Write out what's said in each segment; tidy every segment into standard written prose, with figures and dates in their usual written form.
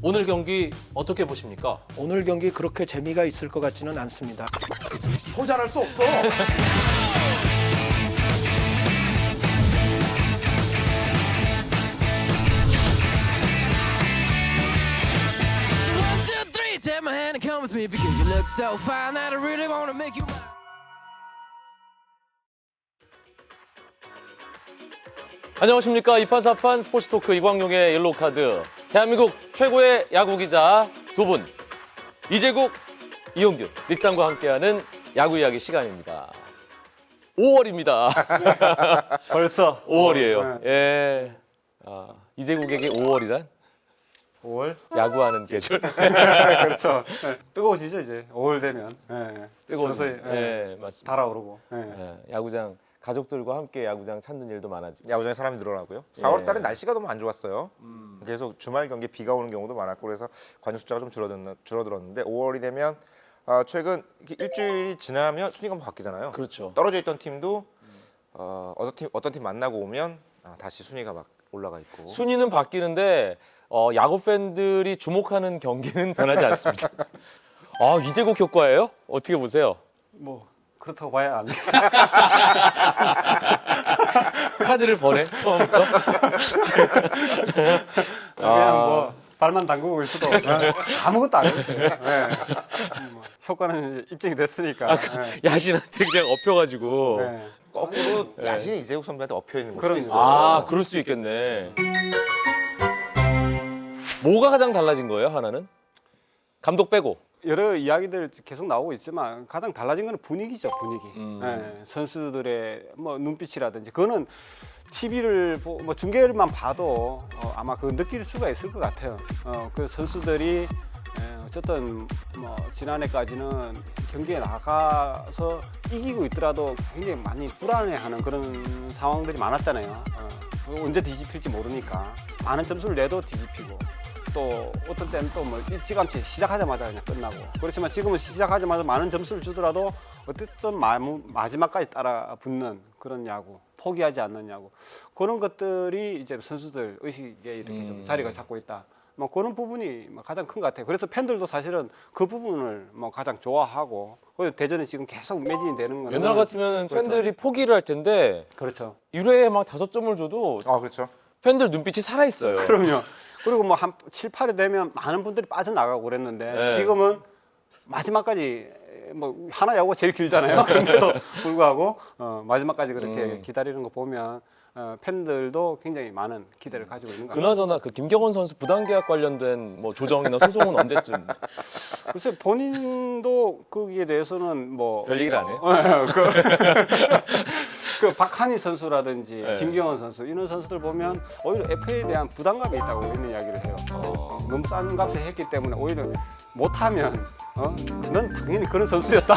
오늘 경기 어떻게 보십니까? 오늘 경기 그렇게 재미가 있을 것 같지는 않습니다. 소잘할 수 없어. One, two, three, take my hand and come with me because you look so fine that I really want to make you mine. 안녕하십니까. 이판사판 스포츠토크 이광용의 옐로우카드. 대한민국 최고의 야구 기자 두 분. 이재국, 이용균, 리쌍과 함께하는 야구 이야기 시간입니다. 5월입니다. 벌써 5월이에요. 예. 이재국에게 5월이란 5월? 야구하는 계절. 그렇죠. 네. 뜨거워지죠 이제 5월 되면. 네. 뜨거워서. 서서히, 예, 맞습니다. 달아오르고. 네. 예, 야구장 가족들과 함께 야구장 찾는 일도 많아지고. 야구장에 사람이 늘어나고요. 예. 4월 달에 날씨가 너무 안 좋았어요. 계속 주말 경기에 비가 오는 경우도 많았고 그래서 관중 숫자가 좀 줄어들었는데 5월이 되면 최근 이렇게 일주일이 지나면 순위가 바뀌잖아요. 그렇죠. 떨어져 있던 팀도 어떤 팀 만나고 오면 다시 순위가 막 올라가 있고. 순위는 바뀌는데 야구 팬들이 주목하는 경기는 변하지 않습니다. 이재국 효과예요? 어떻게 보세요? 뭐 그렇다고 봐야 안 되겠어요. 카드를 보내 처음부터. 그냥 뭐 발만 담그고 있어도 아무것도 안 해도 돼요. 네. 뭐, 효과는 이제 입증이 됐으니까. 네. 야신한테 그냥 엎혀가지고. 네. 거꾸로 야신이 이재국 선배한테 엎여 있는 것도 있어요. 그러니까. 그럴 수 있겠네. 뭐가 가장 달라진 거예요, 하나는? 감독 빼고. 여러 이야기들 계속 나오고 있지만 가장 달라진 건 분위기죠, 분위기. 네. 선수들의 뭐 눈빛이라든지 그거는 TV를 뭐 중계를만 봐도 아마 그 느낄 수가 있을 것 같아요. 그 선수들이 어쨌든 뭐 지난해까지는 경기에 나가서 이기고 있더라도 굉장히 많이 불안해하는 그런 상황들이 많았잖아요. 언제 뒤집힐지 모르니까 많은 점수를 내도 뒤집히고 또 어떤 때는 또 뭐 일찌감치 시작하자마자 그냥 끝나고 그렇지만 지금은 시작하자마자 많은 점수를 주더라도 어쨌든 마지막까지 따라 붙는 그런 야구, 포기하지 않는 야구 그런 것들이 이제 선수들 의식에 이렇게 좀 자리가 잡고 있다. 뭐 그런 부분이 가장 큰 것 같아요. 그래서 팬들도 사실은 그 부분을 뭐 가장 좋아하고 대전은 지금 계속 매진이 되는 거는 옛날 같으면 그렇죠. 팬들이 포기를 할 텐데 그렇죠. 1회에 막 5점을 줘도 그렇죠. 팬들 눈빛이 살아있어요. 그럼요. 그리고 뭐 한 7, 8회 되면 많은 분들이 빠져나가고 그랬는데 네. 지금은 마지막까지 뭐 하나 야구가 제일 길잖아요. 그런데도 불구하고 마지막까지 그렇게 기다리는 거 보면 팬들도 굉장히 많은 기대를 가지고 있는 것 같아요. 그나저나 그 김경원 선수 부당계약 관련된 뭐 조정이나 소송은 언제쯤? 글쎄 본인도 거기에 대해서는 뭐 별 얘기를 안 해요? 그 박한희 선수라든지 네. 김경원 선수 이런 선수들 보면 오히려 FA에 대한 부담감이 있다고 이런 이야기를 해요. 너무 싼 값에 했기 때문에 오히려 못하면 넌 당연히 그런 선수였다.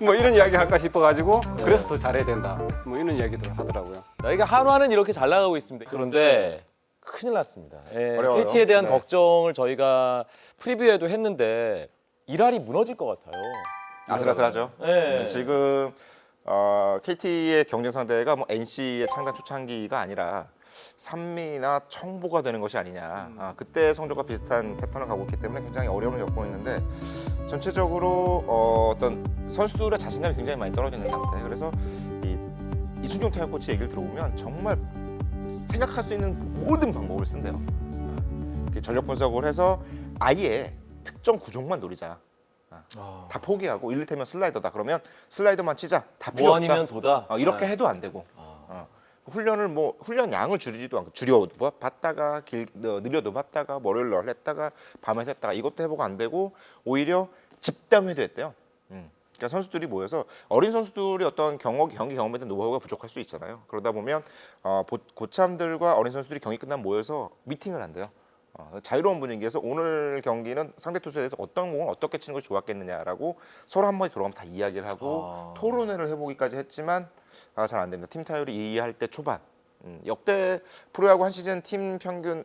뭐 이런 이야기 할까 싶어가지고 그래서 더 잘해야 된다. 뭐 이런 이야기들을 하더라고요. 이게 한화는 이렇게 잘 나가고 있습니다. 그런데 큰일 났습니다. 예, 어려워요. KT에 대한 네. 걱정을 저희가 프리뷰에도 했는데 일할이 무너질 것 같아요. 아슬아슬하죠. 네. 지금 KT의 경쟁 상대가 뭐 NC의 창단 초창기가 아니라 산미나 청보가 되는 것이 아니냐. 그때 성적과 비슷한 패턴을 가고 있기 때문에 굉장히 어려움을 겪고 있는데 전체적으로 어떤 선수들의 자신감이 굉장히 많이 떨어지는 상태. 그래서 이순종 태양 코치 얘기를 들어보면 정말 생각할 수 있는 모든 방법을 쓴대요. 이렇게 전력 분석을 해서 아예 특정 구종만 노리자. 다 포기하고 이를테면 슬라이더다 그러면 슬라이더만 치자. 다 필요 뭐 없다. 아니면 도다. 이렇게 해도 안 되고 훈련을 훈련 양을 줄이지도 않고 줄여도 봤다가 느려도 봤다가 월요일 날 했다가 밤에 했다가 이것도 해보고 안 되고 오히려 집담회도 했대요. 그러니까 선수들이 모여서 어린 선수들이 어떤 경기 경험에 대한 노하우가 부족할 수 있잖아요. 그러다 보면 고참들과 어린 선수들이 경기 끝나면 모여서 미팅을 한대요. 자유로운 분위기에서 오늘 경기는 상대 투수에 대해서 어떤 공을 어떻게 치는 것이 좋았겠느냐라고 서로 한 번에 돌아가면 다 이야기를 하고 토론회를 해보기까지 했지만 잘 안 됩니다. 팀 타율이 2할 때 초반. 역대 프로야구 한 시즌 팀 평균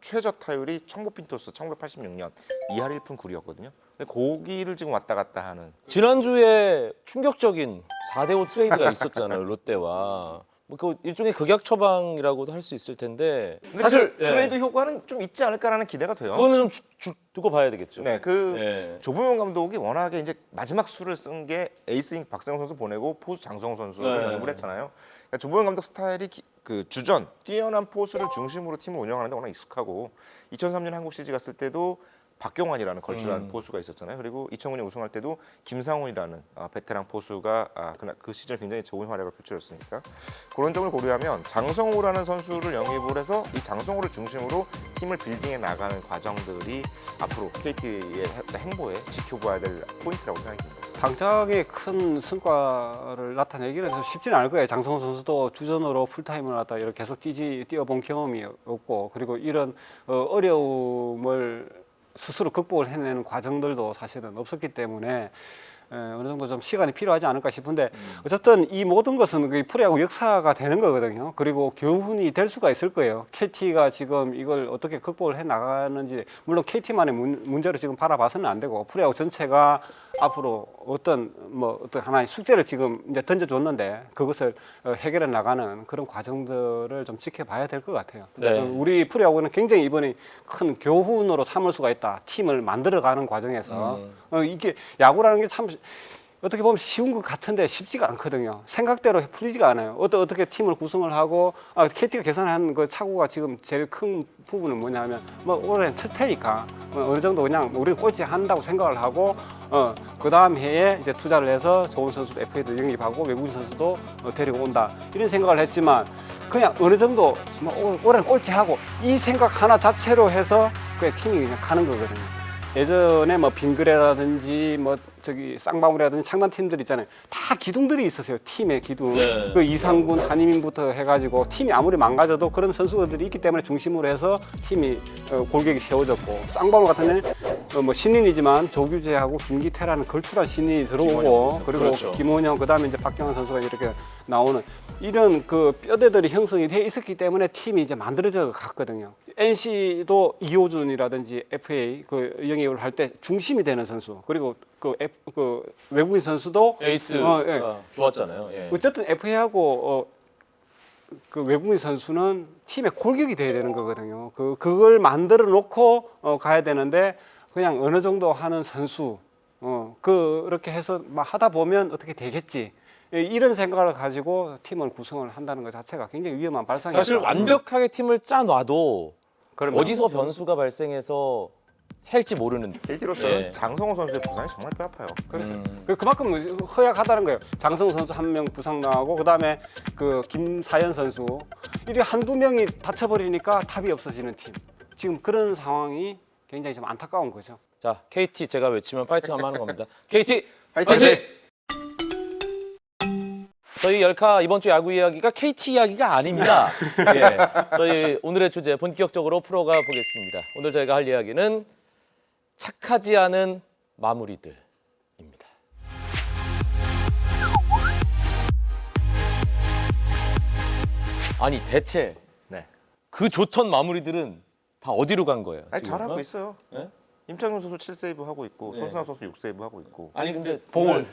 최저 타율이 청보 핀토스 1986년 2할 1푼 9리였거든요. 거기를 지금 왔다 갔다 하는. 지난주에 충격적인 4대5 트레이드가 있었잖아요. 롯데와. 뭐그 일종의 극약 처방이라고도 할 수 있을 텐데 근데 사실 그 트레이드 효과는 좀 있지 않을까라는 기대가 돼요. 그거는 좀 두고 봐야 되겠죠. 네, 그 예. 조범용 감독이 워낙에 이제 마지막 수를 쓴 게 에이스인 박세웅 선수 보내고 포수 장성호 선수를 네. 영입을 했잖아요. 그러니까 조범용 감독 스타일이 그 주전 뛰어난 포수를 중심으로 팀을 운영하는데 워낙 익숙하고 2003년 한국 시리즈 갔을 때도 박경환이라는 걸출한 포수가 있었잖아요. 그리고 2009년 우승할 때도 김상훈이라는 베테랑 포수가 그 시절 굉장히 좋은 활약을 펼쳐줬으니까 그런 점을 고려하면 장성호라는 선수를 영입을 해서 이 장성호를 중심으로 팀을 빌딩해 나가는 과정들이 앞으로 KT의 행보에 지켜봐야 될 포인트라고 생각이 듭니다. 당장의 큰 성과를 나타내기는 좀 쉽지는 않을 거예요. 장성호 선수도 주전으로 풀타임을 갖다 이렇게 계속 뛰어본 경험이 없고 그리고 이런 어려움을 스스로 극복을 해내는 과정들도 사실은 없었기 때문에 어느 정도 좀 시간이 필요하지 않을까 싶은데 어쨌든 이 모든 것은 그 프로야구 역사가 되는 거거든요. 그리고 교훈이 될 수가 있을 거예요. KT가 지금 이걸 어떻게 극복을 해 나가는지 물론 KT만의 문제로 지금 바라봐서는 안 되고 프로야구 전체가 앞으로 어떤 하나의 숙제를 지금 이제 던져줬는데 그것을 해결해 나가는 그런 과정들을 좀 지켜봐야 될 것 같아요. 네. 우리 프로야구는 굉장히 이번에 큰 교훈으로 삼을 수가 있다. 팀을 만들어가는 과정에서 이게 야구라는 게 참 어떻게 보면 쉬운 것 같은데 쉽지가 않거든요. 생각대로 풀리지가 않아요. 어떻게 팀을 구성을 하고 KT가 계산한 그 착오가 지금 제일 큰 부분은 뭐냐면 올해 첫 해니까 어느 정도 그냥 우리는 꼴찌 한다고 생각을 하고 그 다음 해에 이제 투자를 해서 좋은 선수도 FA도 영입하고 외국인 선수도 데리고 온다 이런 생각을 했지만 그냥 어느 정도 올해는 꼴찌하고 이 생각 하나 자체로 해서 그 팀이 그냥 가는 거거든요. 예전에 빙그레라든지 쌍방울이라든지 창단 팀들 있잖아요. 다 기둥들이 있었어요. 팀의 기둥. 네. 그 이상군, 한희민부터 해가지고 팀이 아무리 망가져도 그런 선수들이 있기 때문에 중심으로 해서 팀이 골격이 세워졌고 쌍방울 같은 데는 신인이지만 조규재하고 김기태라는 걸출한 신인이 들어오고 그리고 그렇죠. 김원영 그다음에 이제 박경환 선수가 이렇게 나오는 이런 그 뼈대들이 형성이 돼 있었기 때문에 팀이 이제 만들어져 갔거든요. NC도 이호준이라든지 FA 그 영입을 할 때 중심이 되는 선수 그리고 그 외국인 선수도 에이스 예. 좋았잖아요. 예. 어쨌든 FA하고 그 외국인 선수는 팀의 골격이 돼야 되는 거거든요. 그걸 만들어 놓고 가야 되는데 그냥 어느 정도 하는 선수 그렇게 해서 막 하다 보면 어떻게 되겠지. 이런 생각을 가지고 팀을 구성을 한다는 것 자체가 굉장히 위험한 발상이죠. 사실 완벽하게 팀을 짜 놔도 그러면 어디서 변수가 발생해서 셀지 모르는. KT로서는 네. 장성호 선수의 부상이 정말 뼈 아파요. 그렇죠. 그만큼 허약하다는 거예요. 장성호 선수 한 명 부상 나가고 그다음에 그 김사연 선수 이렇게 한두 명이 다쳐버리니까 답이 없어지는 팀. 지금 그런 상황이 굉장히 좀 안타까운 거죠. 자, KT 제가 외치면 파이팅 한번 하는 겁니다. KT 파이팅! 파이팅! 저희 열카 이번 주 야구 이야기가 KT 이야기가 아닙니다. 예, 저희 오늘의 주제 본격적으로 풀어가 보겠습니다. 오늘 저희가 할 이야기는 착하지 않은 마무리들입니다. 아니 대체 네. 그 좋던 마무리들은 다 어디로 간 거예요? 아니 지금? 잘하고 있어요. 네? 임창용 선수 7세이브 하고 있고 네. 손승환 선수 6세이브 하고 있고. 아니 근데 봉을.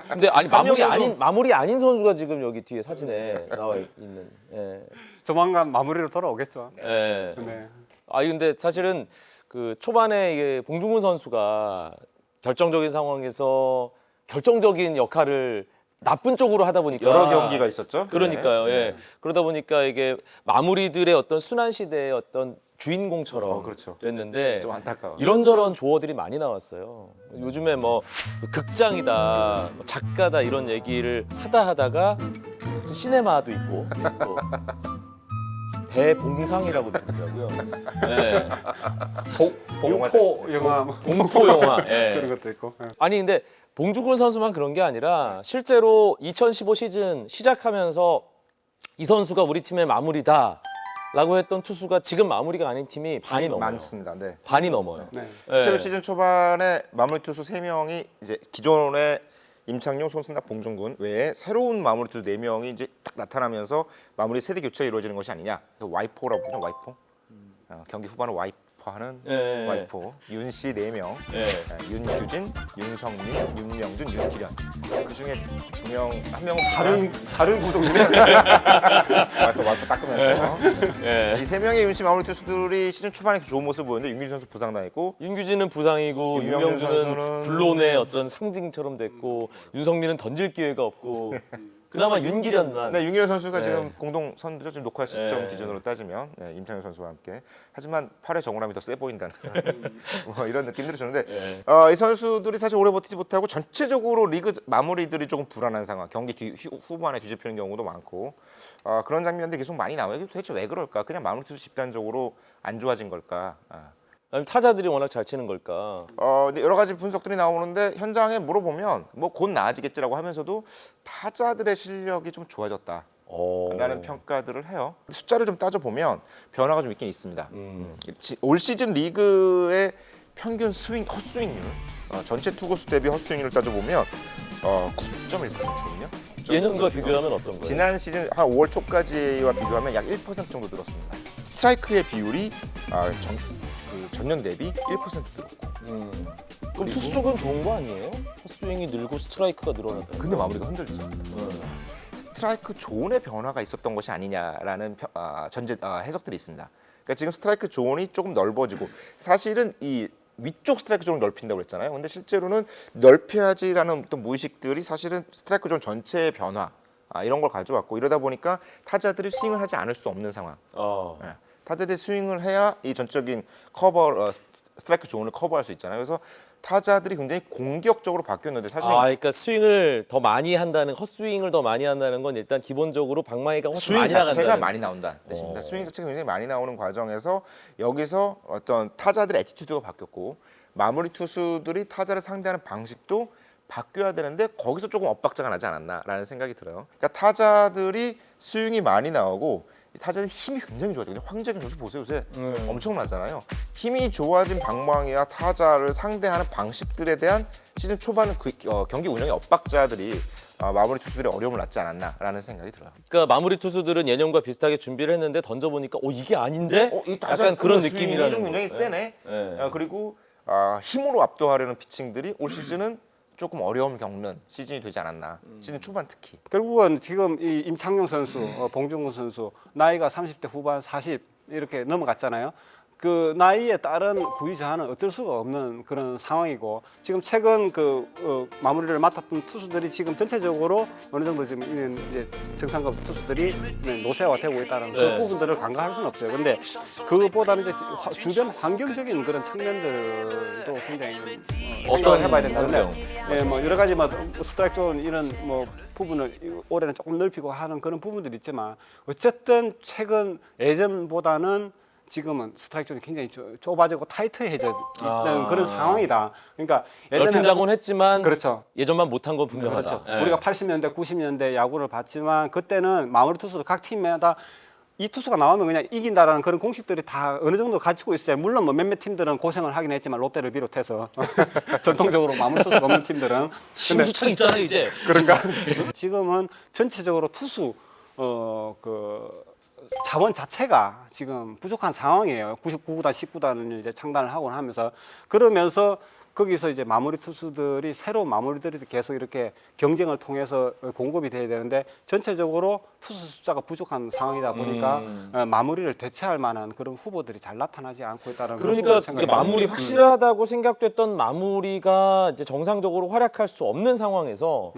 근데 한명도- 마무리 아닌 선수가 지금 여기 뒤에 사진에 나와 있는. 예. 조만간 마무리로 돌아오겠죠. 예. 네. 근데 사실은 그 초반에 이게 봉중근 선수가 결정적인 상황에서 결정적인 역할을 나쁜 쪽으로 하다 보니까 여러 경기가 있었죠. 그러니까요. 네. 예. 그러다 보니까 이게 마무리들의 어떤 순환 시대의 어떤 주인공처럼 그렇죠. 됐는데 좀 안타까워. 이런저런 조어들이 많이 나왔어요. 요즘에 뭐 극장이다, 뭐 작가다 이런 얘기를 하다가 무슨 시네마도 있고 또 대봉상이라고 부르더라고요. 네. 봉포 영화 공포 영화. 예. 그런 것도 있고. 예. 아니 근데 봉중근 선수만 그런 게 아니라 실제로 2015 시즌 시작하면서 이 선수가 우리 팀의 마무리다라고 했던 투수가 지금 마무리가 아닌 팀이 반이 넘어요. 많습니다. 네. 반이 넘어요. 네. 예. 실제로 시즌 초반에 마무리 투수 3명이 이제 기존의 임창용, 손승락, 봉중근 외에 새로운 마무리 투수 4명이 이제 딱 나타나면서 마무리 세대 교체가 이루어지는 것이 아니냐. 와이포라고 부르죠. 와이포. 경기 후반에 싶어하는 예. 와이프 윤 씨 4명, 예. 윤규진, 윤성민, 윤명준, 윤기련. 그 중에 한 명은 다른 구독이네. 와이프 닦으면서 예. 이 3명의 윤 씨 마무리 투수들이 시즌 초반에 좋은 모습 보였는데 윤규진 선수 부상당했고 윤규진은 부상이고 윤명준 윤명준은 선수는 불론의 어떤 상징처럼 됐고 윤성민은 던질 기회가 없고 그나마 윤기련만 네, 윤기련 선수가 네. 지금 공동 선두죠. 지금 녹화 시점 네. 기준으로 따지면 임창현 선수와 함께. 하지만 8회 정우람이 더 세 보인다는 뭐 이런 느낌들이 주는데 네. 이 선수들이 사실 오래 버티지 못하고 전체적으로 리그 마무리들이 조금 불안한 상황. 경기 후반에 뒤집히는 경우도 많고 그런 장면들이 계속 많이 나와요. 이게 도대체 왜 그럴까? 그냥 마무리 투수 집단적으로 안 좋아진 걸까? 아니면 타자들이 워낙 잘 치는 걸까? 근데 여러 가지 분석들이 나오는데 현장에 물어보면 뭐 곧 나아지겠지라고 하면서도 타자들의 실력이 좀 좋아졌다. 라는 평가들을 해요. 숫자를 좀 따져보면 변화가 좀 있긴 있습니다. 올 시즌 리그의 평균 헛스윙률, 전체 투구수 대비 헛스윙률을 따져보면 9.1%거든요. 예년과 비교하면 어떤 거예요? 지난 시즌 한 5월 초까지와 비교하면 약 1% 정도 늘었습니다. 스트라이크의 비율이 전년 대비 1% 늘었고. 그럼 투수 쪽은 좋은 거 아니에요? 헛스윙이 늘고 스트라이크가 늘어났다. 근데 마무리가 흔들리죠. 스트라이크 존의 변화가 있었던 것이 아니냐라는 해석들이 있습니다. 그러니까 지금 스트라이크 존이 조금 넓어지고 사실은 이 위쪽 스트라이크 존을 넓힌다고 했잖아요. 근데 실제로는 넓혀야지라는 어떤 무의식들이 사실은 스트라이크 존 전체의 변화 이런 걸 가져왔고 이러다 보니까 타자들이 스윙을 하지 않을 수 없는 상황. 예. 타자들이 스윙을 해야 이 전적인 스트라이크 존을 커버할 수 있잖아요. 그래서 타자들이 굉장히 공격적으로 바뀌었는데 사실 그러니까 스윙을 더 많이 한다는 헛스윙을 더 많이 한다는 건 일단 기본적으로 방망이가 훨씬 스윙 많이 자체가 나간다는. 많이 나온다는 뜻입니다. 스윙 자체가 굉장히 많이 나오는 과정에서 여기서 어떤 타자들의 애티튜드가 바뀌었고 마무리 투수들이 타자를 상대하는 방식도 바뀌어야 되는데 거기서 조금 엇박자가 나지 않았나라는 생각이 들어요. 그러니까 타자들이 스윙이 많이 나오고 타자들 힘이 굉장히 좋아져요. 황재균 선수 보세요. 요새 엄청나잖아요. 힘이 좋아진 방망이와 타자를 상대하는 방식들에 대한 시즌 초반은 경기 운영의 엇박자들이 마무리 투수들이 어려움을 낳지 않았나라는 생각이 들어요. 그러니까 마무리 투수들은 예년과 비슷하게 준비를 했는데 던져보니까 이게 아닌데? 이 약간 그런 스윙이 느낌이라는 좀 굉장히 거예요. 세네. 네. 그리고 힘으로 압도하려는 피칭들이 올 시즌은 조금 어려움 겪는 시즌이 되지 않았나. 시즌 초반 특히. 결국은 지금 이 임창용 선수, 봉중근 선수 나이가 30대 후반 40 이렇게 넘어갔잖아요. 그 나이에 따른 구위 저하는 어쩔 수가 없는 그런 상황이고 지금 최근 마무리를 맡았던 투수들이 지금 전체적으로 어느 정도 지금 이제 정상급 투수들이 노쇠화가 되고 있다는 네. 그 부분들을 간과할 수는 없어요. 근데 그것보다는 이제 주변 환경적인 그런 측면들도 굉장히 생각을 해봐야 된다. 근데 뭐 여러 가지 스트라이크 존 이런 부분을 올해는 조금 넓히고 하는 그런 부분들이 있지만 어쨌든 최근 예전보다는 지금은 스트라이크 존이 굉장히 좁아지고 타이트해져 있는 그런 상황이다. 그러니까 넓힌다고는 했지만 그렇죠. 예전만 못한 건 분명하다. 그렇죠. 예. 우리가 80년대, 90년대 야구를 봤지만 그때는 마무리 투수도 각 팀마다 이 투수가 나오면 그냥 이긴다라는 그런 공식들이 다 어느 정도 갖추고 있어요. 물론 몇몇 팀들은 고생을 하긴 했지만 롯데를 비롯해서 전통적으로 마무리 투수가 없는 팀들은 심수창 있잖아요 이제. 그런가? 지금은 전체적으로 투수 자원 자체가 지금 부족한 상황이에요. 99구단, 10구단을 이제 창단을 하고 하면서 그러면서 거기서 이제 마무리 투수들이 새로운 마무리들이 계속 이렇게 경쟁을 통해서 공급이 돼야 되는데 전체적으로 투수 숫자가 부족한 상황이다 보니까 마무리를 대체할 만한 그런 후보들이 잘 나타나지 않고 있다는 그러니까 그런 이게 마무리 확실하다고 생각됐던 마무리가 이제 정상적으로 활약할 수 없는 상황에서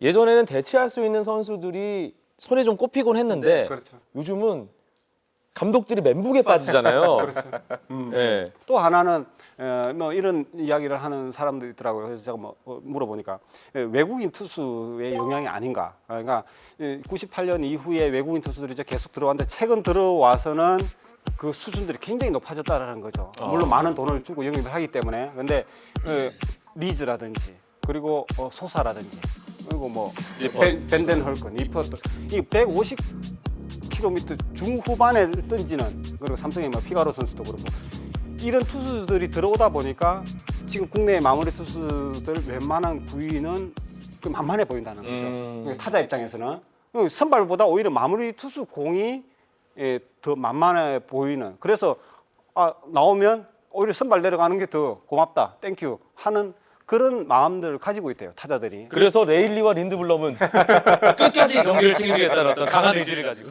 예전에는 대체할 수 있는 선수들이 손에 좀 꼽히곤 했는데 그렇죠. 요즘은 감독들이 멘붕에 빠지잖아요. 그렇죠. 예. 또 하나는 이런 이야기를 하는 사람도 있더라고요. 그래서 제가 물어보니까 외국인 투수의 영향이 아닌가. 그러니까 98년 이후에 외국인 투수들이 이제 계속 들어왔는데 최근 들어와서는 그 수준들이 굉장히 높아졌다라는 거죠. 물론 많은 돈을 주고 영입을 하기 때문에. 근데 리즈라든지 그리고 소사라든지 그리고 벤덴 헐건, 이퍼트 이 150km 중후반에 던지는 그리고 삼성의 피가로 선수도 그렇고 이런 투수들이 들어오다 보니까 지금 국내 마무리 투수들 웬만한 구위는 만만해 보인다는 거죠. 타자 입장에서는 선발보다 오히려 마무리 투수 공이 더 만만해 보이는. 그래서 나오면 오히려 선발 내려가는 게 더 고맙다, 땡큐 하는 그런 마음들을 가지고 있대요, 타자들이. 그래서 레일리와 린드블럼은 끝까지 경기를 책임지겠다는 어떤 강한 의지를 가지고.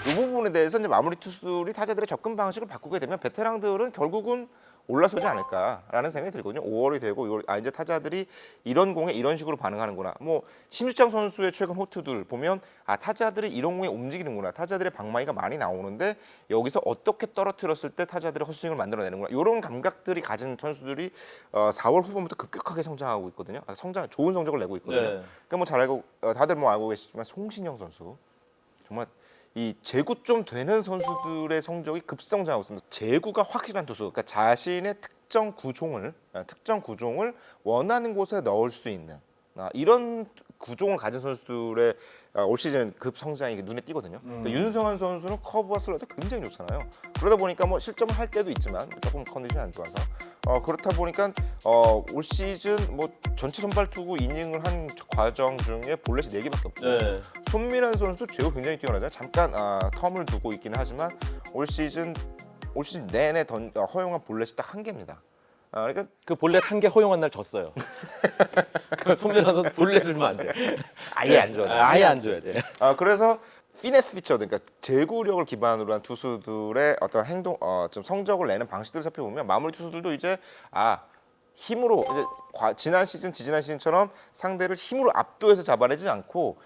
이 부분에 대해서 이제 마무리 투수들이 타자들의 접근 방식을 바꾸게 되면 베테랑들은 결국은 올라서지 않을까라는 생각이 들거든요. 5월이 되고 6월, 이제 타자들이 이런 공에 이런 식으로 반응하는구나. 뭐 심수창 선수의 최근 호투들 보면 타자들이 이런 공에 움직이는구나. 타자들의 방망이가 많이 나오는데 여기서 어떻게 떨어뜨렸을 때 타자들의 헛스윙을 만들어내는구나. 이런 감각들이 가진 선수들이 4월 후반부터 급격하게 성장하고 있거든요. 좋은 성적을 내고 있거든요. 네. 그러니까 뭐 잘 알고 다들 뭐 알고 계시지만 송신영 선수 정말 이 제구 좀 되는 선수들의 성적이 급성장하고 있습니다. 제구가 확실한 투수, 그러니까 자신의 특정 구종을 원하는 곳에 넣을 수 있는 이런 구종을 가진 선수들의 올 시즌 급성장이 눈에 띄거든요. 그러니까 윤성환 선수는 커브와 슬라이드 굉장히 좋잖아요. 그러다 보니까 뭐 실점을 할 때도 있지만 조금 컨디션이 안 좋아서 그렇다 보니까 올 시즌 뭐 전체 선발 투구 이닝을 한 과정 중에 볼넷이 4개밖에 없고 네. 손민환 선수 제구 굉장히 뛰어나잖아요. 잠깐 텀을 두고 있기는 하지만 올 시즌 내내 허용한 볼넷이 딱 1개입니다. 그러니까 그 볼넷 1개 허용한 날 졌어요. 그 손민환 선수 볼넷을 주면 안 돼. 아예 안 줘야 돼. 아예 안 줘야 돼. 그래서 피네스 피처, 그러니까 제구력을 기반으로 한 투수들의 어떤 행동, 좀 성적을 내는 방식들을 살펴보면 마무리 투수들도 이제 힘으로 이제 지난 시즌처럼 상대를 힘으로 압도해서 잡아내지 않고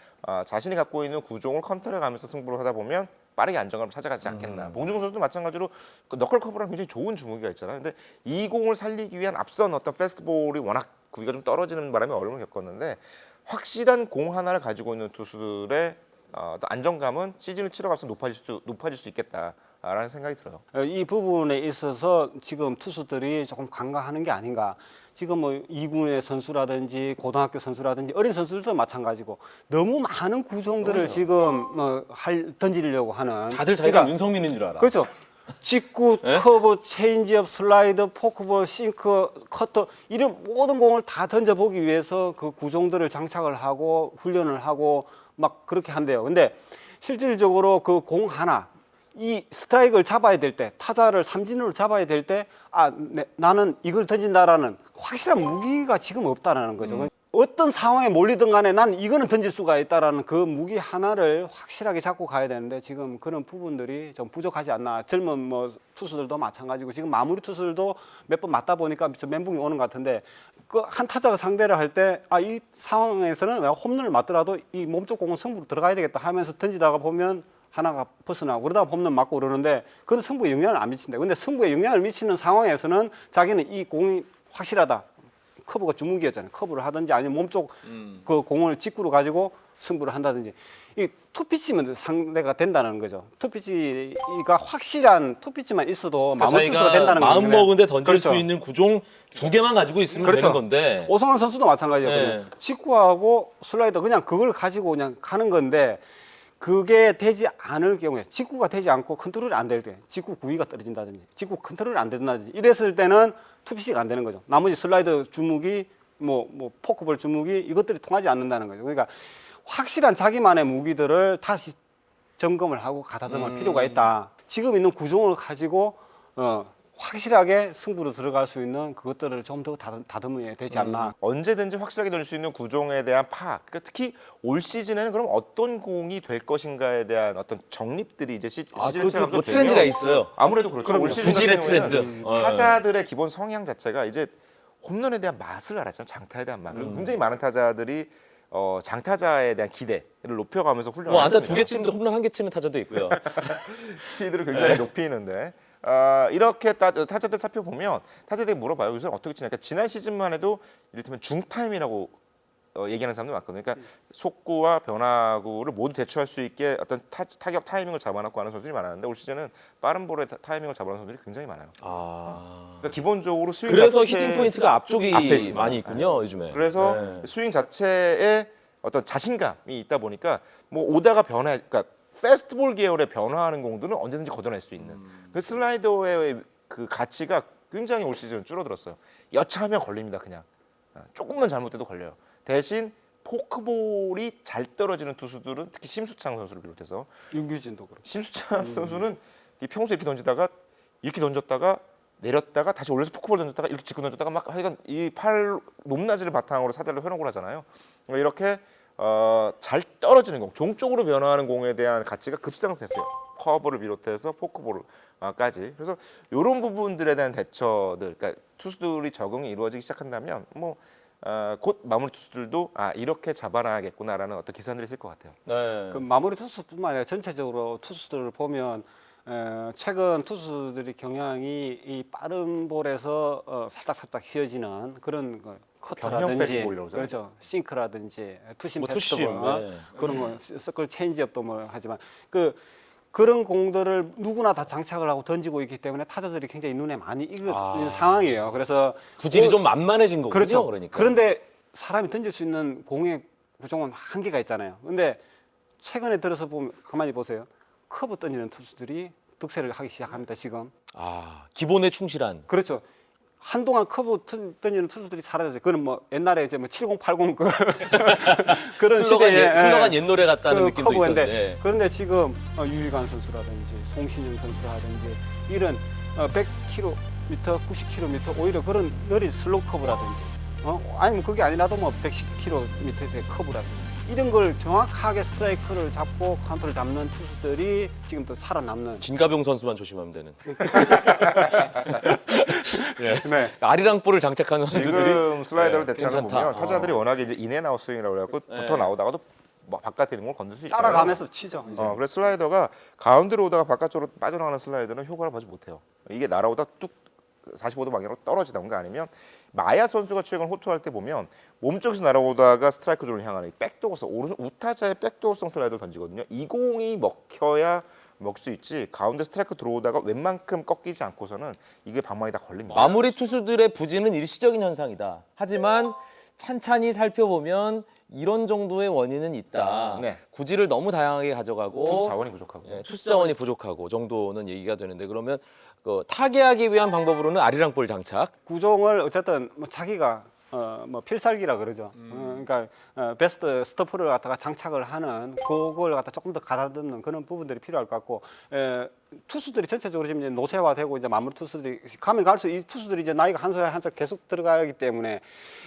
자신이 갖고 있는 구종을 컨트롤해가면서 승부를 하다 보면 빠르게 안정감을 찾아가지 않겠나. 봉준호 선수도 마찬가지로 그 너클 커브랑 굉장히 좋은 주무기가 있잖아요. 근데 이 공을 살리기 위한 앞선 어떤 페스트볼이 워낙 구위가 좀 떨어지는 바람에 어려움을 겪었는데 확실한 공 하나를 가지고 있는 투수들의 안정감은 시즌을 치러가면서 높아질 수 있겠다라는 생각이 들어요. 이 부분에 있어서 지금 투수들이 조금 간과하는 게 아닌가. 지금 뭐 2군의 선수라든지 고등학교 선수라든지 어린 선수들도 마찬가지고 너무 많은 구종들을 지금 던지려고 하는. 다들 자기가 윤성민인 줄 알아. 그렇죠. 직구, 커브, 체인지업, 슬라이더, 포크볼, 싱크, 커터 이런 모든 공을 다 던져보기 위해서 그 구종들을 장착을 하고 훈련을 하고 막 그렇게 한대요. 근데 실질적으로 그 공 하나 이 스트라이크를 잡아야 될 때, 타자를 삼진으로 잡아야 될 때, 나는 이걸 던진다라는 확실한 무기가 지금 없다라는 거죠. 어떤 상황에 몰리든 간에 난 이거는 던질 수가 있다라는 그 무기 하나를 확실하게 잡고 가야 되는데 지금 그런 부분들이 좀 부족하지 않나. 젊은 뭐 투수들도 마찬가지고 지금 마무리 투수들도 몇 번 맞다 보니까 좀 멘붕이 오는 것 같은데 그 한 타자가 상대를 할 때 이 상황에서는 내가 홈런을 맞더라도 이 몸쪽 공은 승부로 들어가야 되겠다 하면서 던지다가 보면 하나가 벗어나고 그러다가 홈런 맞고 그러는데 그건 승부에 영향을 안 미친다. 근데 승부에 영향을 미치는 상황에서는 자기는 이 공이 확실하다. 커브가 주무기였잖아요. 커브를 하든지 아니면 몸쪽 그 공을 직구로 가지고 승부를 한다든지. 이 투피치면 상대가 된다는 거죠. 투피치가 확실한 투피치만 있어도 마무리 투수가 된다는 거죠. 마음 먹은데 던질 그렇죠. 수 있는 구종 2개만 가지고 있으면 그렇죠. 되는 건데. 오성환 선수도 마찬가지거든요. 네. 직구하고 슬라이더 그냥 그걸 가지고 그냥 가는 건데 그게 되지 않을 경우에 직구가 되지 않고 컨트롤이 안 될 때 직구 구위가 떨어진다든지 직구 컨트롤이 안 된다든지 이랬을 때는 투피치가 안 되는 거죠. 나머지 슬라이더 주무기 뭐 포크볼 주무기 이것들이 통하지 않는다는 거죠. 그러니까 확실한 자기만의 무기들을 다시 점검을 하고 가다듬을 필요가 있다. 지금 있는 구종을 가지고 확실하게 승부로 들어갈 수 있는 그것들을 좀 더 다듬어야 되지 않나. 언제든지 확실하게 던질 수 있는 구종에 대한 파악. 그러니까 특히 올 시즌에는 그럼 어떤 공이 될 것인가에 대한 어떤 정립들이 이제 시즌처럼 뭐 트렌드가 있어요. 아무래도 그렇죠. 올 시즌 구질의 같은 경우에는 트렌드. 타자들의 기본 성향 자체가 이제 홈런에 대한 맛을 알았잖아요. 장타에 대한 맛. 그리고 굉장히 많은 타자들이 장타자에 대한 기대를 높여가면서 훈련을 뭐 안타 했습니다. 2개 치는데 홈런 1개 치는 타자도 있고요. 스피드를 굉장히 높이는데 이렇게 타자들 살펴보면 타자들이 물어봐요. 요새 어떻게 치냐. 그러니까 지난 시즌만 해도 이를테면 중타임이라고 얘기하는 사람들 많거든요. 그러니까 속구와 변화구를 모두 대처할 수 있게 어떤 타격 타이밍을 잡아놓고 하는 선수들이 많았는데 올 시즌은 빠른 볼의 타이밍을 잡아놓은 선수들이 굉장히 많아요. 그러니까 기본적으로 스윙 그래서 자체 히팅 포인트가 앞쪽이 앞에 있습니다. 많이 있군요, 요즘에. 그래서 네. 스윙 자체에 어떤 자신감이 있다 보니까 뭐 오다가 그러니까 페스트볼 계열의 변화하는 공들은 언제든지 걷어낼 수 있는 그 슬라이더의 그 가치가 굉장히 올 시즌 줄어들었어요. 여차하면 걸립니다, 그냥. 조금만 잘못돼도 걸려요. 대신 포크볼이 잘 떨어지는 투수들은 특히 심수창 선수를 비롯해서 윤규진도 그렇고. 심수창 선수는 이 평소에 이렇게 던지다가 이렇게 던졌다가 내렸다가 다시 올려서 포크볼 던졌다가 이렇게 짚고 던졌다가 막 하여간 이 팔 높낮이를 바탕으로 사대를 회복을 하잖아요. 이렇게 잘 떨어지는 공, 종쪽으로 변화하는 공에 대한 가치가 급상승했어요. 커브를 비롯해서 포크볼까지. 그래서 이런 부분들에 대한 대처들, 그러니까 투수들이 적응이 이루어지기 시작한다면 곧 마무리 투수들도 이렇게 잡아놔야겠구나라는 어떤 계산들이 있을 것 같아요. 네. 그 마무리 투수뿐만 아니라 전체적으로 투수들을 보면 최근 투수들이 경향이 이 빠른 볼에서 살짝 휘어지는 그런 거, 변형 커터라든지 패스트볼이라고 그러잖아요. 그렇죠, 싱크라든지 투심 뭐 패스트볼 투심, 네. 그런 거 서클 체인지업도 뭐 하지만 그런 공들을 누구나 다 장착을 하고 던지고 있기 때문에 타자들이 굉장히 눈에 많이 익은 상황이에요. 그래서 구질이 좀 만만해진 거군요. 그렇죠. 그러니까. 그런데 사람이 던질 수 있는 공의 구종은 한계가 있잖아요. 근데 최근에 들어서 보면 가만히 보세요. 커브 던지는 투수들이 득세를 하기 시작합니다. 지금. 기본에 충실한. 그렇죠. 한동안 커브 던지는 투수들이 사라졌어요. 그건 뭐 옛날에 이제 뭐 70, 80 그런 시대에 흘러간 옛 노래 같다는 그 느낌도 커브인데 있었는데. 그런데 지금 유희관 선수라든지 송신영 선수라든지 이런 100km, 90km 오히려 그런 느린 슬로우 커브라든지 아니면 그게 아니라도 뭐 110km의 커브라든지 이런 걸 정확하게 스트라이크를 잡고 카운트를 잡는 투수들이 지금 또 살아남는. 진가병 선수만 조심하면 되는. 네. 아리랑볼을 장착하는 선수들이 지금 슬라이더를 네, 대처하는 거 괜찮다. 보면 타자들이 워낙에 이제 인앤아웃 스윙이라고 그래갖고 붙어 나오다가도 뭐 바깥에 있는 걸 건들 수 있잖아요. 따라가면서 치죠. 이제. 그래서 슬라이더가 가운데로 오다가 바깥쪽으로 빠져나가는 슬라이더는 효과를 보지 못해요. 이게 날아오다 뚝 45도 방향으로 떨어지던가 아니면 마야 선수가 최근 호투할 때 보면 몸쪽에서 날아오다가 스트라이크 존을 향하는 이 백도어성 우타자의 백도어성 슬라이더를 던지거든요. 이 공이 먹혀야 먹을 수 있지 가운데 스트라이크 들어오다가 웬만큼 꺾이지 않고서는 이게 방망이 다 걸립니다. 마무리 투수들의 부진은 일시적인 현상이다. 하지만 찬찬히 살펴보면 이런 정도의 원인은 있다. 네. 구질을 너무 다양하게 가져가고 투수 자원이 부족하고. 투수 자원이 부족하고 정도는 얘기가 되는데 그러면 타개하기 위한 방법으로는 아리랑볼 장착. 구종을 어쨌든 뭐 자기가 뭐 필살기라 그러죠. 그러니까 베스트 스토프를 갖다가 장착을 하는 그걸 갖다 조금 더 가다듬는 그런 부분들이 필요할 것 같고 투수들이 전체적으로 지금 이제 노쇠화되고 이제 마무리 투수들이 가면 갈수록 이 투수들이 이제 나이가 한 살 한 살 계속 들어가기 때문에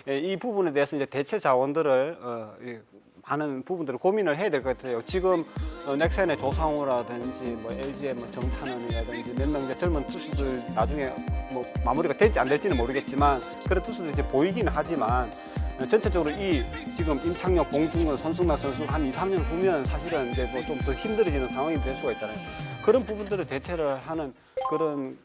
이 부분에 대해서 이제 대체 자원들을 많은 부분들을 고민을 해야 될 것 같아요. 지금 넥센의 조상우라든지 뭐 LG의 뭐 정찬원이라든지 몇 명 젊은 투수들 나중에 뭐 마무리가 될지 안 될지는 모르겠지만 그런 투수들이 이제 보이기는 하지만 전체적으로 이 지금 임창용, 봉중근, 손승락 선수 한 2, 3년 후면 사실은 이제 뭐 좀 더 힘들어지는 상황이 될 수가 있잖아요. 그런 부분들을 대체를 하는 그런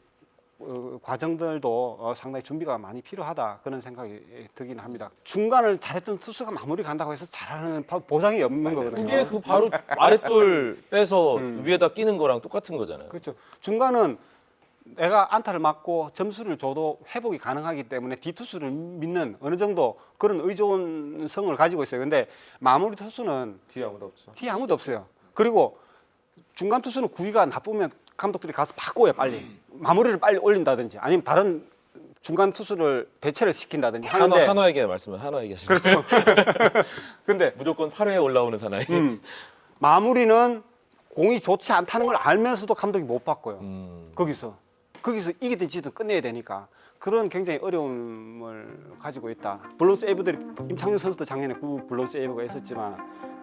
과정들도 상당히 준비가 많이 필요하다 그런 생각이 들긴 합니다. 중간을 잘했던 투수가 마무리 간다고 해서 잘하는 보장이 없는 거거든요. 그게 그 바로 아랫돌 빼서 위에다 끼는 거랑 똑같은 거잖아요. 그렇죠. 중간은 내가 안타를 맞고 점수를 줘도 회복이 가능하기 때문에 뒤투수를 믿는 어느 정도 그런 의존성을 가지고 있어요. 근데 마무리 투수는 뒤에 아무도 없죠. 뒤에 아무도 없어요. 그리고 중간 투수는 구위가 나쁘면 감독들이 가서 바꿔요, 빨리. 마무리를 빨리 올린다든지 아니면 다른 중간 투수를 대체를 시킨다든지 하는데 한화에게 말씀을 한화에게 하시는 그렇죠. 근데 무조건 8회에 올라오는 사나이. 마무리는 공이 좋지 않다는 걸 알면서도 감독이 못 바꿔요. 거기서 이기든 지든 끝내야 되니까 그런 굉장히 어려움을 가지고 있다. 물론 세이브들이 임창용 선수도 작년에 그 물론 세이브가 있었지만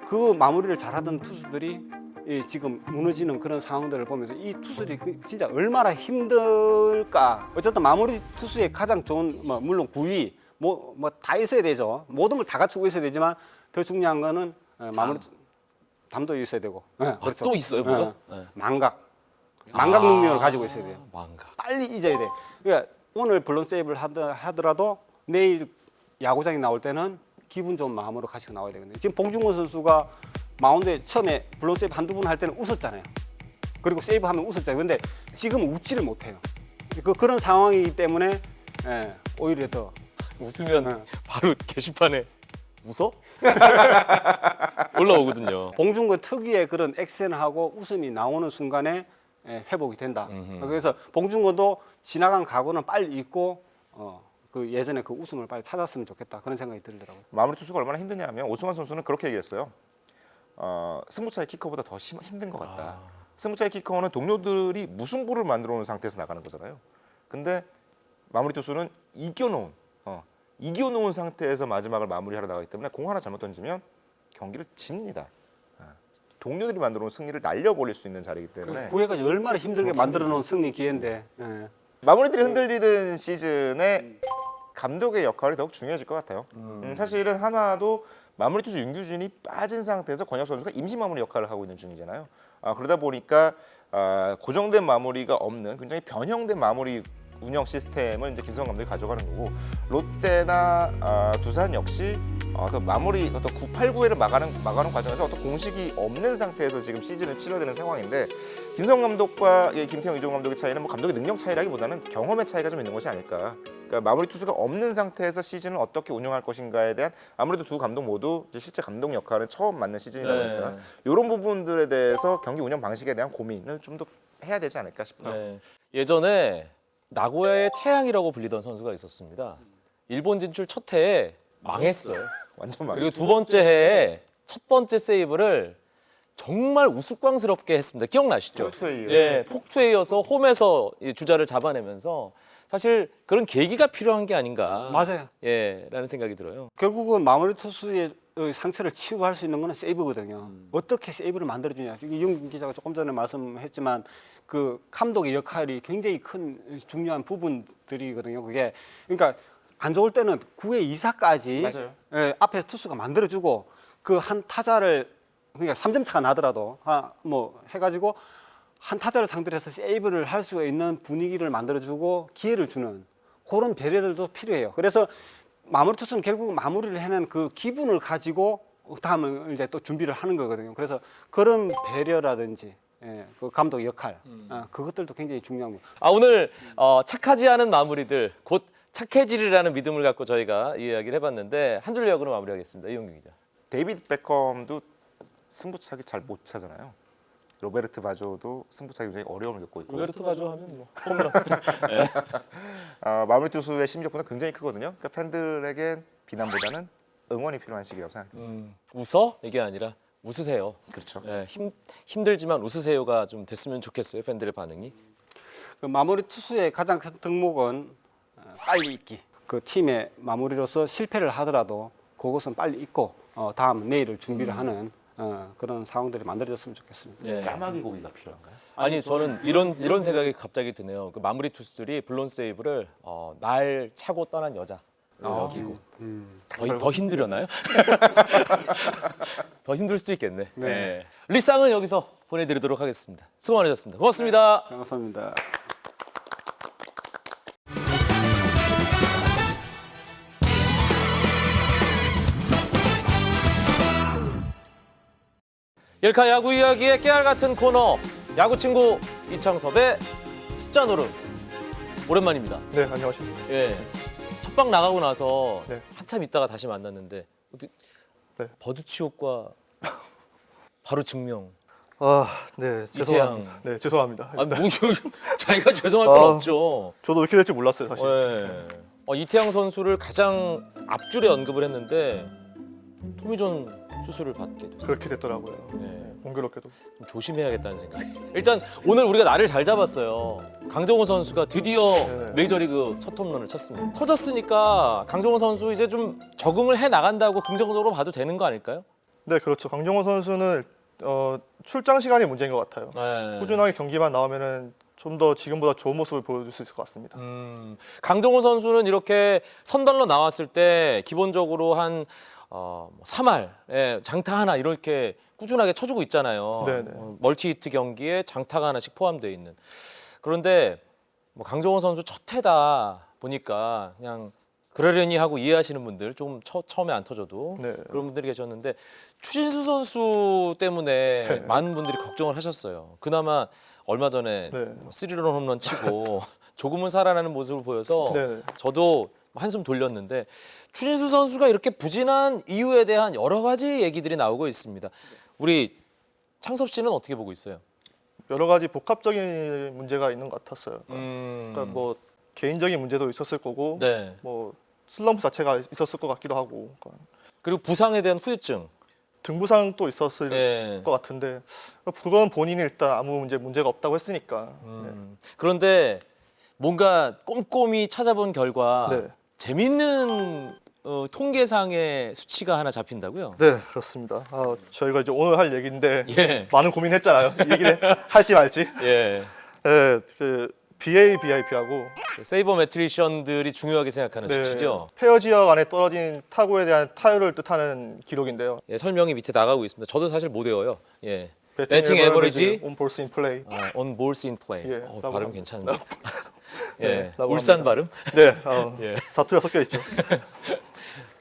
그 마무리를 잘하던 투수들이 지금 무너지는 그런 상황들을 보면서 이 투수들이 진짜 얼마나 힘들까. 어쨌든 마무리 투수의 가장 좋은 뭐 물론 구위 뭐 다 있어야 되죠. 모든 걸 다 갖추고 있어야 되지만 더 중요한 거는 마무리 담도 있어야 되고. 네, 그렇죠. 또 있어요, 뭐가? 네. 망각 능력을 가지고 있어야 돼요. 망각. 빨리 잊어야 돼. 그러니까 오늘 블론 세이브를 하더라도 내일 야구장에 나올 때는 기분 좋은 마음으로 가지고 나와야 되거든요. 지금 봉중근 선수가 마운드에 처음에 블론 세이브 한두 번 할 때는 웃었잖아요. 그리고 세이브 하면 웃었잖아요. 근데 지금은 웃지를 못해요. 그런 상황이기 때문에 오히려 더 웃으면 바로 게시판에 웃어? 올라오거든요. 봉중근 특유의 그런 액센하고 웃음이 나오는 순간에 회복이 된다. 그래서 봉중근도 지나간 각오는 빨리 잊고 그 예전에 그 웃음을 빨리 찾았으면 좋겠다 그런 생각이 들더라고요. 마무리 투수가 얼마나 힘드냐면 오승환 선수는 그렇게 얘기했어요. 승부차의 키커보다 더 힘든 것 같다. 승부차기 키커는 동료들이 무승부를 만들어 놓은 상태에서 나가는 거잖아요. 근데 마무리 투수는 이겨놓은 상태에서 마지막을 마무리하러 나가기 때문에 공 하나 잘못 던지면 경기를 집니다. 동료들이 만들어 놓은 승리를 날려버릴 수 있는 자리이기 때문에 구회가 얼마나 힘들게 만들어 놓은 승리 기회인데. 예. 마무리들이 흔들리던 시즌에 감독의 역할이 더욱 중요해질 것 같아요. 사실은 한화도 마무리 투수 윤규진이 빠진 상태에서 권혁 선수가 임시 마무리 역할을 하고 있는 중이잖아요. 그러다 보니까 고정된 마무리가 없는 굉장히 변형된 마무리 운영 시스템을 이제 김성환 감독이 가져가는 거고 롯데나 두산 역시 어떤 마무리 어떤 9, 8, 9회를 막아놓은 과정에서 어떤 공식이 없는 상태에서 지금 시즌을 치러야 되는 상황인데 김성환 감독과 김태형 이종 감독의 차이는 뭐 감독의 능력 차이라기보다는 경험의 차이가 좀 있는 것이 아닐까. 그러니까 마무리 투수가 없는 상태에서 시즌을 어떻게 운영할 것인가에 대한 아무래도 두 감독 모두 이제 실제 감독 역할은 처음 맡는 시즌이다 보니까 이런 부분들에 대해서 경기 운영 방식에 대한 고민을 좀 더 해야 되지 않을까 싶어요. 네. 예전에 나고야의 태양이라고 불리던 선수가 있었습니다. 일본 진출 첫 해에 망했어요. 완전 그리고 망했어요. 두 번째 해에 첫 번째 세이브를 정말 우스꽝스럽게 했습니다. 기억나시죠? 폭투에 예, 폭투에 이어서 홈에서 이 주자를 잡아내면서 사실 그런 계기가 필요한 게 아닌가. 맞아요. 예, 라는 생각이 들어요. 결국은 마무리 투수의 상처를 치유할 수 있는 거는 세이브거든요. 어떻게 세이브를 만들어주냐. 이용 기자가 조금 전에 말씀했지만 그 감독의 역할이 굉장히 큰 중요한 부분들이거든요. 그게 그러니까 안 좋을 때는 9회 이사까지 맞아요. 앞에 투수가 만들어주고 그 한 타자를 그러니까 3점 차가 나더라도 뭐 해가지고 한 타자를 상대로 해서 세이브를 할 수 있는 분위기를 만들어주고 기회를 주는 그런 배려들도 필요해요. 그래서 마무리 투수는 결국 마무리를 해낸 그 기분을 가지고 다음을 이제 또 준비를 하는 거거든요. 그래서 그런 배려라든지 그 감독 역할 그것들도 굉장히 중요합니다. 오늘 착하지 않은 마무리들 곧 착해지리라는 믿음을 갖고 저희가 이 이야기를 해봤는데 한 줄 이야기로 마무리하겠습니다. 이용규 기자. 데이비드 베컴도 승부차기 잘 못 차잖아요. 로베르트 바조도 승부차기 굉장히 어려움을 겪고 있고. 로베르토 바조 하면 뭐 홈런. 마무리 투수의 심리적보다 굉장히 크거든요. 그러니까 팬들에겐 비난보다는 응원이 필요한 시기라고 생각합니다. 웃어? 이게 아니라 웃으세요. 그렇죠. 예, 힘들지만 웃으세요가 좀 됐으면 좋겠어요. 팬들의 반응이. 그 마무리 투수의 가장 큰 덕목은 빨리 잊기. 그 팀의 마무리로서 실패를 하더라도 그것은 빨리 잊고 다음 내일을 준비를 하는 그런 상황들이 만들어졌으면 좋겠습니다. 예. 까마귀 고기가 필요한가요? 아니 저는 이런 생각이 갑자기 드네요. 그 마무리 투수들이 블론 세이브를 날 차고 떠난 여자 여기고 더 힘들었나요? 더 힘들 수도 있겠네. 네. 리쌍은 여기서 보내드리도록 하겠습니다. 수고 많으셨습니다. 고맙습니다. 감사합니다. 열카 야구 이야기의 깨알 같은 코너 야구 친구 이창섭의 숫자 노름 오랜만입니다. 네, 안녕하십니까. 예. 첫방 나가고 나서 네. 한참 있다가 다시 만났는데 어떻게 네. 버드치 효과 바로 증명. 네, 이태양. 죄송합니다. 네, 죄송합니다. 뭐 자기가 죄송할 건 없죠. 저도 이렇게 될 줄 몰랐어요, 사실. 예. 이태양 선수를 가장 앞줄에 언급을 했는데 토미존 수술을 받게 됐어요. 그렇게 됐더라고요. 네. 공교롭게도. 좀 조심해야겠다는 생각이. 일단 오늘 우리가 날을 잘 잡았어요. 강정호 선수가 드디어 네. 메이저리그 첫 홈런을 쳤습니다. 터졌으니까 강정호 선수 이제 좀 적응을 해 나간다고 긍정적으로 봐도 되는 거 아닐까요? 네, 그렇죠. 강정호 선수는 출장 시간이 문제인 것 같아요. 네. 꾸준하게 경기만 나오면은 좀 더 지금보다 좋은 모습을 보여줄 수 있을 것 같습니다. 강정호 선수는 이렇게 선발로 나왔을 때 기본적으로 한 3할 장타 하나 이렇게 꾸준하게 쳐주고 있잖아요. 네네. 멀티히트 경기에 장타가 하나씩 포함되어 있는. 그런데 뭐 강정호 선수 첫 해다 보니까 그냥 그러려니 하고 이해하시는 분들 좀 처음에 안 터져도 네. 그런 분들이 계셨는데 추신수 선수 때문에 많은 분들이 걱정을 하셨어요. 그나마 얼마 전에 네. 3런 홈런 치고 조금은 살아나는 모습을 보여서 네. 저도 한숨 돌렸는데 추신수 선수가 이렇게 부진한 이유에 대한 여러 가지 얘기들이 나오고 있습니다. 우리 창섭 씨는 어떻게 보고 있어요? 여러 가지 복합적인 문제가 있는 것 같았어요. 그러니까 뭐 개인적인 문제도 있었을 거고, 네. 뭐 슬럼프 자체가 있었을 것 같기도 하고. 그러니까 그리고 부상에 대한 후유증. 등부상도 있었을 예. 것 같은데 그건 본인이 일단 아무 문제가 없다고 했으니까. 그런데 뭔가 꼼꼼히 찾아본 결과 네. 재밌는 통계상의 수치가 하나 잡힌다고요? 네, 그렇습니다. 저희가 이제 오늘 할 얘기인데 예. 많은 고민했잖아요. 이 얘기를 할지 말지. 예. 네, 그 BABIP라고 세이버 매트리션들이 중요하게 생각하는 수치죠. 페어 지역 안에 떨어진 타구에 대한 타율을 뜻하는 기록인데요. 예, 설명이 밑에 나가고 있습니다. 저도 사실 못 외워요. 예. 배팅 배팅 에버리지 on balls in play. on balls in play. 예, 발음 라고 괜찮은데. 예. 네, 라고 울산 합니다. 발음. 네, 예. 사투리가 섞여 있죠.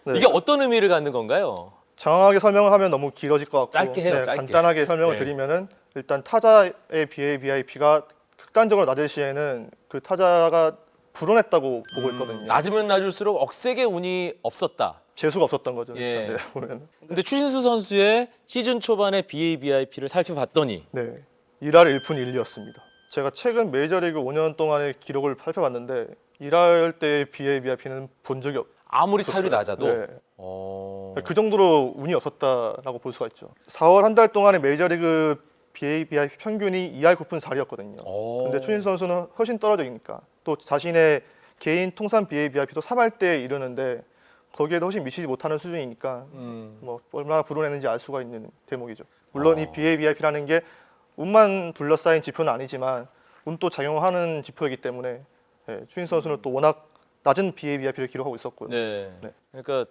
네. 이게 어떤 의미를 갖는 건가요? 장황하게 설명을 하면 너무 길어질 것 같고 짧게 해요, 짧게. 간단하게 설명을 네. 드리면은 일단 타자의 BABIP가 극단적으로 낮을 시에는 그 타자가 불온했다고 보고 있거든요. 낮으면 낮을수록 억세게 운이 없었다. 재수가 없었던 거죠. 예. 일단, 네, 보면. 근데 추신수 선수의 시즌 초반의 BABIP를 살펴봤더니 네, 1할 1푼 1리였습니다. 제가 최근 메이저리그 5년 동안의 기록을 살펴봤는데 1할 때의 BABIP는 본 적이 아무리 타율이 없었어요. 낮아도 네. 어... 그 정도로 운이 없었다라고 볼 수가 있죠. 4월 한 달 동안의 메이저리그 BABIP 평균이 2할 9푼 4리였거든요. 어... 근데 추신수 선수는 훨씬 떨어지니까 또 자신의 개인 통산 BABIP도 3할 때에 이르는데 거기에도 훨씬 미치지 못하는 수준이니까 뭐 얼마나 불운했는지 알 수가 있는 대목이죠. 물론 이 BABIP라는 게 운만 둘러싸인 지표는 아니지만 운도 작용하는 지표이기 때문에 추신수 선수는 또 워낙 낮은 BABIP를 기록하고 있었고요. 네. 네. 그러니까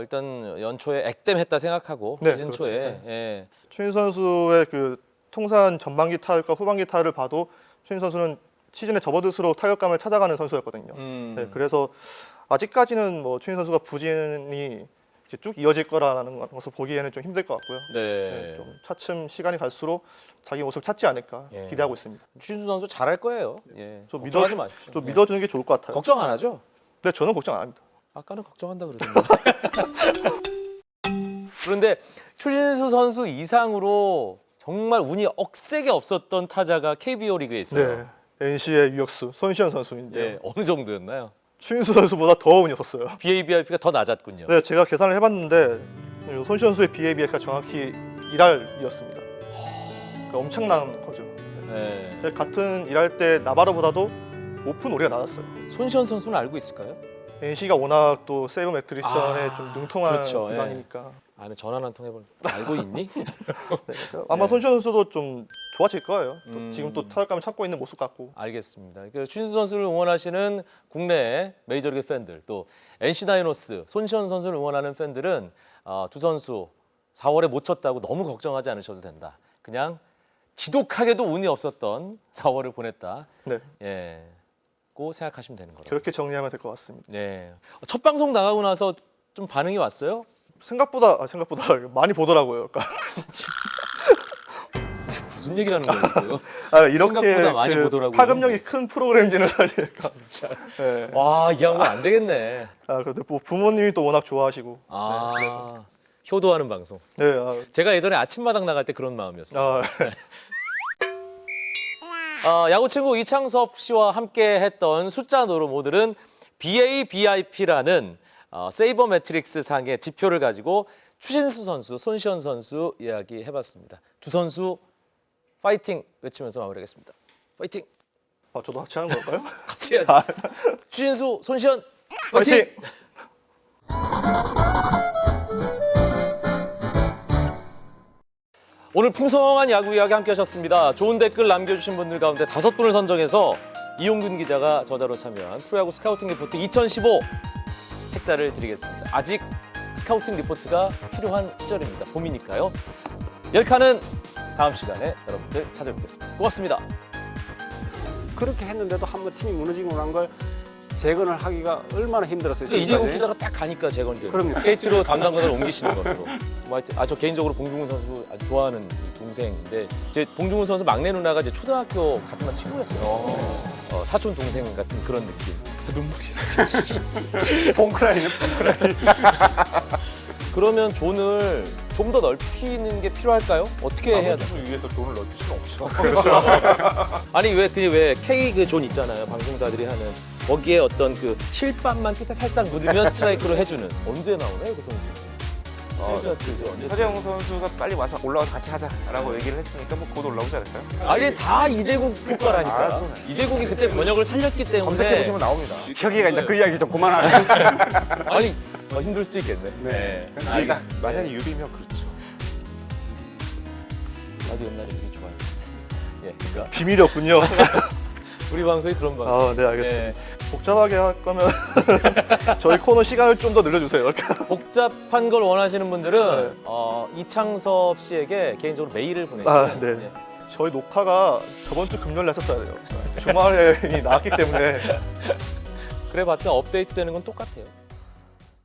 일단 연초에 액땜했다 생각하고 네, 시즌 그렇죠. 초에 네. 예. 추신수 선수의 그 통산 전반기 타율과 후반기 타율을 봐도 추신수 선수는 시즌에 접어들수록 타격감을 찾아가는 선수였거든요. 네, 그래서 아직까지는 뭐 추신수 선수가 부진이 이제 쭉 이어질 거라는 것을 보기에는 좀 힘들 것 같고요. 네. 네, 좀 차츰 시간이 갈수록 자기 모습을 찾지 않을까 예. 기대하고 있습니다. 추신수 선수 잘할 거예요. 예. 좀 걱정하지 마십시오. 좀 예. 믿어주는 게 좋을 것 같아요. 걱정 안 하죠? 네, 저는 걱정 안 합니다. 아까는 걱정한다 그러던데. 그런데 추신수 선수 이상으로 정말 운이 억세게 없었던 타자가 KBO 리그에 있어요. 네, NC의 유격수 손시현 선수인데요. 예, 어느 정도였나요? 추신수 선수보다 더 운이 없었어요. BABIP가 더 낮았군요. 네, 제가 계산을 해봤는데 손시현 선수의 BABIP가 정확히 1할이었습니다. 그러니까 엄청난 거죠. 예. 네, 같은 1할 때 나바로보다도 5푼 5리가 낮았어요. 손시현 선수는 알고 있을까요? NC가 워낙 또 세이버 매트리션에 좀 능통한 그렇죠, 예. 구단이니까 안에 전화 한 통 해볼. 알고 있니? 아마 네. 손시현 선수도 좀 좋아질 거예요. 또 음. 지금 또 타격감을 찾고 있는 모습 같고. 알겠습니다. 그 추신수 선수를 응원하시는 국내 메이저리그 팬들 또 NC 다이노스 손시현 선수를 응원하는 팬들은 두 선수 4월에 못 쳤다고 너무 걱정하지 않으셔도 된다. 그냥 지독하게도 운이 없었던 4월을 보냈다. 네, 예, 고 생각하시면 되는 거예요. 그렇게 정리하면 될 것 같습니다. 네. 첫 방송 나가고 나서 좀 반응이 왔어요? 생각보다 많이 보더라고요. 그러니까 무슨 얘기를 하는 거예요? 이렇게 생각보다 많이 그 보더라고요. 파급력이 큰 프로그램인지는 사실. 네. 와, 이 양반 안 되겠네. 근데 뭐 부모님이 또 워낙 좋아하시고. 효도하는 방송. 네, 제가 예전에 아침마당 나갈 때 그런 마음이었어요. 야구 친구 이창섭 씨와 함께 했던 숫자 노르모들은 BABIP라는 세이버 매트릭스 상의 지표를 가지고 추신수 선수, 손시현 선수 이야기 해봤습니다. 두 선수 파이팅 외치면서 마무리하겠습니다. 파이팅! 저도 같이 하는 걸까요? 같이 해야지. 추신수, 손시현 파이팅! 파이팅! 오늘 풍성한 야구 이야기 함께 하셨습니다. 좋은 댓글 남겨주신 분들 가운데 5분을 선정해서 이용균 기자가 저자로 참여한 프로야구 스카우팅 리포트 2015 책자를 드리겠습니다. 아직 스카우팅 리포트가 필요한 시절입니다. 봄이니까요. 열카는 다음 시간에 여러분들 찾아뵙겠습니다. 고맙습니다. 그렇게 했는데도 한번 팀이 무너지고 난 걸 재건을 하기가 얼마나 힘들었어요. 그러니까 이재국 지금까지. 기자가 딱 가니까 재건돼요. 그럼요. KT로 담당관을 옮기시는 것으로. 뭐 하여튼, 저 개인적으로 봉중훈 선수 아주 좋아하는 이 동생인데 제 봉중훈 선수 막내 누나가 이제 초등학교 같은 반 친구였어요. 사촌 동생 같은 그런 느낌. 눈물이 나지. 봉크라인은 그러면 존을 좀 더 넓히는 게 필요할까요? 어떻게 해야 돼? 위해서 존을 넣을 수는 없죠. 아니 왜 K 그 존 있잖아요. 방송자들이 하는 거기에 어떤 그 실밥만 끝에 살짝 묻으면 스트라이크로 해주는 언제 나오나요 그 선수? 셀프였을지 언제? 서재영 선수가 빨리 와서 올라와서 같이 하자라고 얘기를 했으니까 뭐 곧 올라오지 않을까요? 아니 다 이재국 효과라니까. 아, 그러네. 이재국이 그때 번역을 살렸기 때문에. 검색해 보시면 나옵니다. 혁이가 이제 그 이야기 좀 그만하세요. 아니 힘들 수도 있겠네. 네. 이게 만약에 유비면 그렇죠. 나도 옛날에 되게 좋아요. 예, 그러니까 비밀이었군요. 우리 방송이 그런 방송. 아, 네, 알겠습니다. 복잡하게 할 거면 저희 코너 시간을 좀 더 늘려주세요. 복잡한 걸 원하시는 분들은 네. 이창섭 씨에게 개인적으로 메일을 보내주세요. 아, 네. 저희 녹화가 저번 주 금요일에 했었어야 돼요. 주말에 나왔기 때문에 그래봤자 업데이트 되는 건 똑같아요.